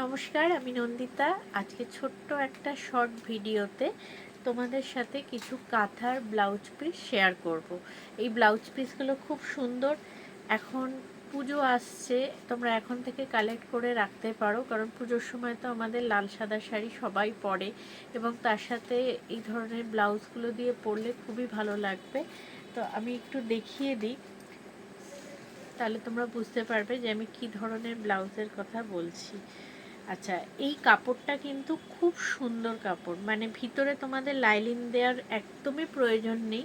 নমস্কার, আমি নন্দিতা। আজকে ছোট্ট একটা শর্ট ভিডিওতে তোমাদের সাথে কিছু কাঁথার ব্লাউজ পিস শেয়ার করব। এই ব্লাউজ পিসগুলো খুব সুন্দর। এখন পুজো আসছে, তোমরা এখন থেকে কালেক্ট করে রাখতে পারো, কারণ পুজোর সময় তো আমাদের লাল সাদা শাড়ি সবাই পরে এবং তার সাথে এই ধরনের ব্লাউজগুলো দিয়ে পরলে খুবই ভালো লাগবে। তো আমি একটু দেখিয়ে দিই, তাহলে তোমরা বুঝতে পারবে যে আমি কি ধরনের ব্লাউজের কথা বলছি। আচ্ছা, এই কাপড়টা কিন্তু খুব সুন্দর কাপড়, মানে ভিতরে তোমাদের লাইলিন দেওয়ার একদমই প্রয়োজন নেই।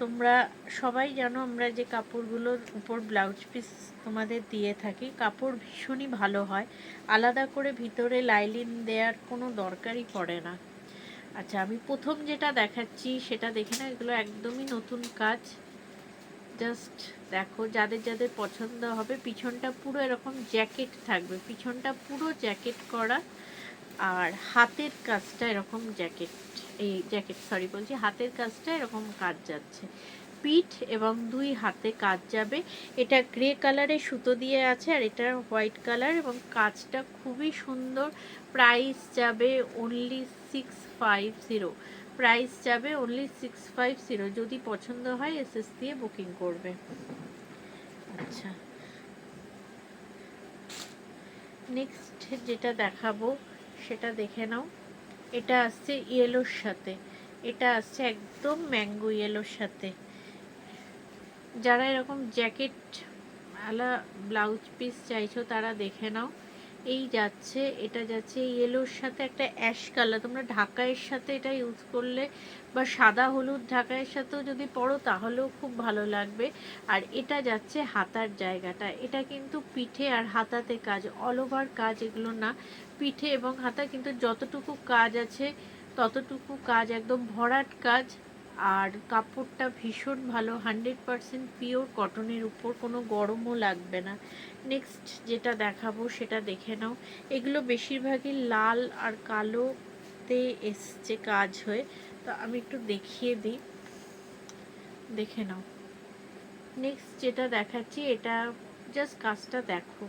তোমরা সবাই জানো আমরা যে কাপড়গুলোর উপর ব্লাউজ পিস তোমাদের দিয়ে থাকি, কাপড় ভীষণই ভালো হয়, আলাদা করে ভিতরে লাইলিন দেওয়ার কোনো দরকারই পড়ে না। আচ্ছা, আমি প্রথম যেটা দেখাচ্ছি সেটা দেখে না, এগুলো একদমই নতুন কাজ। জাস্ট দেখো, যাদের যাদের পছন্দ হবে। পিছনটা পুরো এরকম জ্যাকেট থাকবে, পিছনটা পুরো জ্যাকেট করা, আর হাতের কাজটা এরকম হাতের কাজটা এরকম কাজ যাচ্ছে, পিঠ এবং দুই হাতে কাজ যাবে। এটা গ্রে কালারের সুতো দিয়ে আছে আর এটা হোয়াইট কালার, এবং কাজটা খুবই সুন্দর। প্রাইস যাবে অনলি 650। প্রাইস যাবে অনলি 650। যদি পছন্দ হয় এসএস দিয়ে বুকিং করবে। আচ্ছা, নেক্সট যেটা দেখাবো সেটা দেখে নাও। এটা আসছে ইয়েলোর সাথে, এটা আসছে একদম ম্যাঙ্গো ইয়েলোর সাথে। যারা এরকম জ্যাকেট আলা ব্লাউজ পিস চাইছো তারা দেখে নাও। এটা যাচ্ছে ইয়েলোর সাথে একটা অ্যাশ কালার। তোমরা ঢাকাইয়ের সাথে এটা ইউজ করলে বা সাদা হলুদ ঢাকাইয়ের সাথেও যদি পরো তাহলেও খুব ভালো লাগবে। আর এটা যাচ্ছে হাতার জায়গাটা, এটা কিন্তু পিঠে আর হাতাতে কাজ, অল ওভার কাজ এগুলো না, পিঠে এবং হাতা কিন্তু যতটুকু কাজ আছে ততটুকু কাজ, একদম ভরাট কাজ। আর কাপড়টা ভীষণ ভালো, 100% পিওর কটনের উপর, কোনো গরমও লাগবে না। নেক্সট যেটা দেখাবো সেটা দেখে নাও। এগুলো বেশিরভাগই লাল আর কালোতে এসছে কাজ হয়ে, তো আমি একটু দেখিয়ে দিই, দেখে নাও। নেক্সট যেটা দেখাচ্ছি এটা জাস্ট কাজটা দেখো।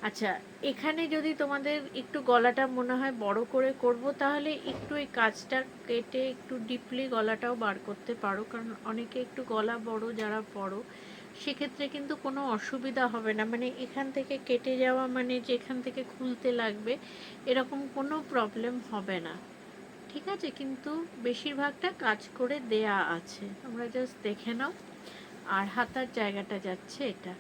আচ্ছা, এখানে যদি তোমাদের একটু গলাটা মনে হয় বড় করে করব, তাহলে একটু এই কাজটা কেটে একটু ডিপলি গলাটাও বার করতে পারো, কারণ অনেকে একটু গলা বড় যারা পড়ো, সেক্ষেত্রে কিন্তু কোনো অসুবিধা হবে না। মানে এখান থেকে কেটে যাওয়া মানে যে এখান থেকে খুলতে লাগবে এরকম কোনো প্রবলেম হবে না, ঠিক আছে? কিন্তু বেশিরভাগটা কাজ করে দেয়া আছে, তোমরা জাস্ট দেখে নাও। আর হাতার জায়গাটা যাচ্ছে এটা।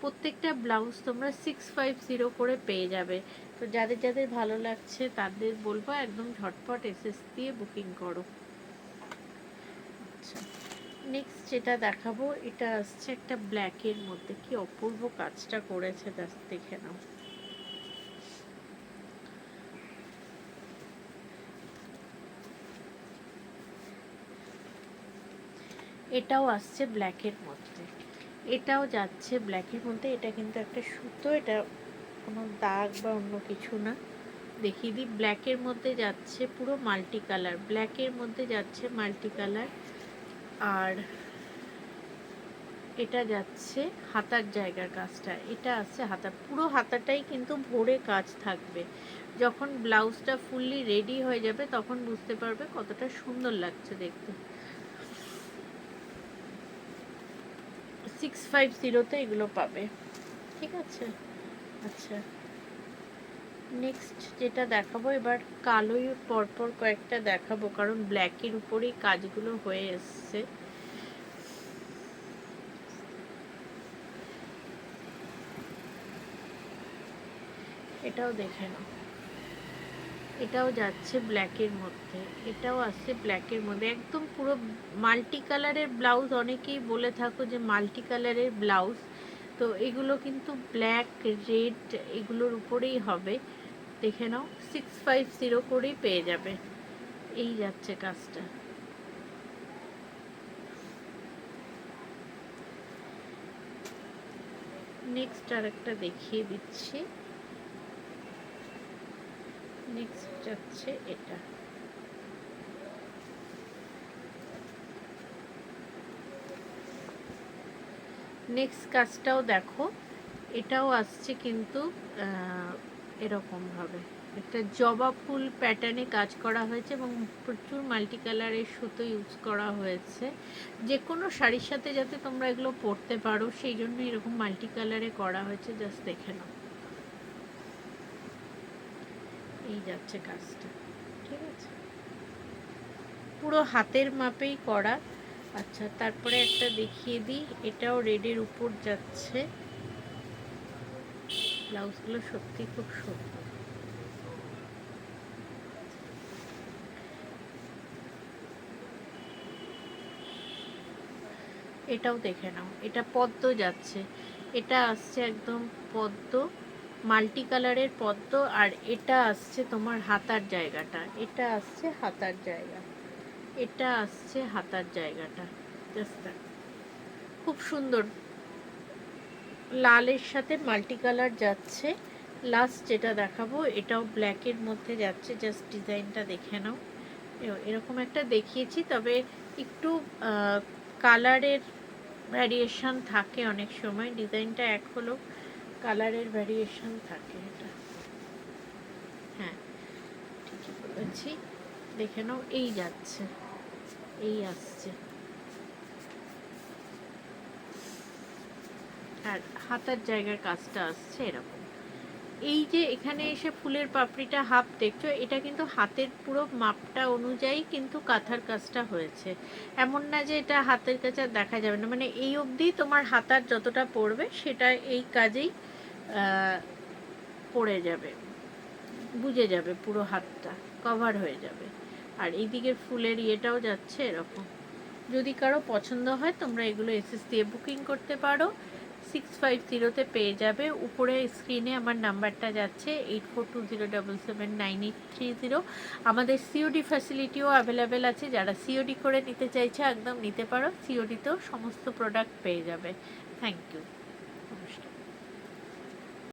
প্রত্যেকটা ব্লাউজ তোমরা 650 করে পেয়ে যাবে। তো যাদের যাদের ভালো লাগছে তাদের বলবো একদম ঝটপট এসএস দিয়ে বুকিং করো। আচ্ছা, নেক্সট যেটা দেখাবো এটা আসছে একটা ব্ল্যাকের মধ্যে, কি অপূর্ব কাজটা করেছে দেখে নাও। এটাও আসছে ব্ল্যাকের মধ্যে, এটাও যাচ্ছে ব্ল্যাকের মধ্যে। এটা কিন্তু একটা সুতো, এটা কোনো দাগ বা অন্য কিছু না। দেখিয়ে দিই, ব্ল্যাকের মধ্যে যাচ্ছে পুরো মাল্টি কালার, ব্ল্যাকের মধ্যে যাচ্ছে মাল্টি কালার। আর এটা যাচ্ছে হাতার জায়গার কাজটা, এটা আছে হাতা, পুরো হাতাটাই কিন্তু ভরে কাজ থাকবে। যখন ব্লাউজটা ফুললি রেডি হয়ে যাবে তখন বুঝতে পারবে কতটা সুন্দর লাগছে দেখতে। 650-তে এগুলো পাবে, ঠিক আছে? আচ্ছা, নেক্সট যেটা দেখাবো, এবার কালোই পরপর কয়েকটা দেখাবো, কারণ ব্ল্যাকের উপরেই কাজগুলো হয়ে এসছে। এটাও দেখে নাও, এটাও যাচ্ছে ব্ল্যাকের মধ্যে, এটাও আসছে ব্ল্যাকের মধ্যে, একদম পুরো মাল্টি কালারের ব্লাউজ। অনেকেই বলে থাকো যে মাল্টি কালারের ব্লাউজ, তো এগুলো কিন্তু ব্ল্যাক রেড এগুলোর উপরেই হবে। দেখে নাও, 650 করেই পেয়ে যাবে। এই যাচ্ছে কাজটা। নেক্সট আর একটা দেখিয়ে দিচ্ছি। নেক্সট যাচ্ছে এটা। নেক্সট কাজটাও দেখো, এটাও আসছে কিন্তু এরকমভাবে একটা জবা ফুল প্যাটার্নে কাজ করা হয়েছে এবং প্রচুর মাল্টি কালারের সুতো ইউজ করা হয়েছে। যে কোনো শাড়ির সাথে যাতে তোমরা এগুলো পরতে পারো সেই জন্য এরকম মাল্টি কালারে করা হয়েছে। জাস্ট দেখে নাও, এই যাচ্ছে কাজটা, ঠিক আছে, পুরো হাতের মাপেই করা। আচ্ছা, তারপরে একটা দেখিয়ে দিই, এটাও রেডের উপর যাচ্ছে। ব্লাউজগুলো সত্যি খুব সুন্দর। এটাও দেখে নাও, এটা পদ্ম যাচ্ছে, এটা আসছে একদম পদ্ম, মাল্টি কালারের পদ্ম। আর এটা আসছে তোমার হাতার জায়গাটা, এটা আসছে হাতার জায়গা, এটা আসছে হাতার জায়গাটা। জাস্ট খুব সুন্দর, লালের সাথে মাল্টি কালার যাচ্ছে। লাস্ট যেটা দেখাবো এটাও ব্ল্যাকের মধ্যে যাচ্ছে। জাস্ট ডিজাইনটা দেখে নাও, এরকম একটা দেখিয়েছি, তবে একটু কালারের ভ্যারিয়েশন থাকে অনেক সময়। ডিজাইনটা এক হলো, কালারের ভ্যারিয়েশন থাকে। এটা হ্যাঁ ঠিকই বলেছি, দেখে নাও, এই যাচ্ছে, এই আসছে। আর হাতার জায়গার কাজটা আসছে এরকম। এই যে এখানে এসে ফুলের পাপড়িটা হাফ দেখছো, এটা কিন্তু হাতের পুরো মাপটা অনুযায়ী কিন্তু কাঁথার কাজটা হয়েছে। এমন না যে এটা হাতের কাছে দেখা যাবে না, মানে এই অবধি তোমার হাতার যতটা পড়বে সেটা এই কাজেই পড়ে যাবে, বুঝে যাবে, পুরো হাতটা কভার হয়ে যাবে। আর এই দিকের ফুলের ইয়েটাও যাচ্ছে এরকম। যদি কারো পছন্দ হয় তোমরা এগুলো এসএস দিয়ে বুকিং করতে পারো। 650-তে পেয়ে যাবে। উপরে স্ক্রিনে আমার নাম্বারটা যাচ্ছে 8420779830। আমাদের সিওডি ফ্যাসিলিটিও অ্যাভেলেবেল আছে, যারা সিওডি করে নিতে চাইছে একদম নিতে পারো। সিওডিতেও সমস্ত প্রোডাক্ট পেয়ে যাবে। থ্যাংক ইউ, নমস্কার।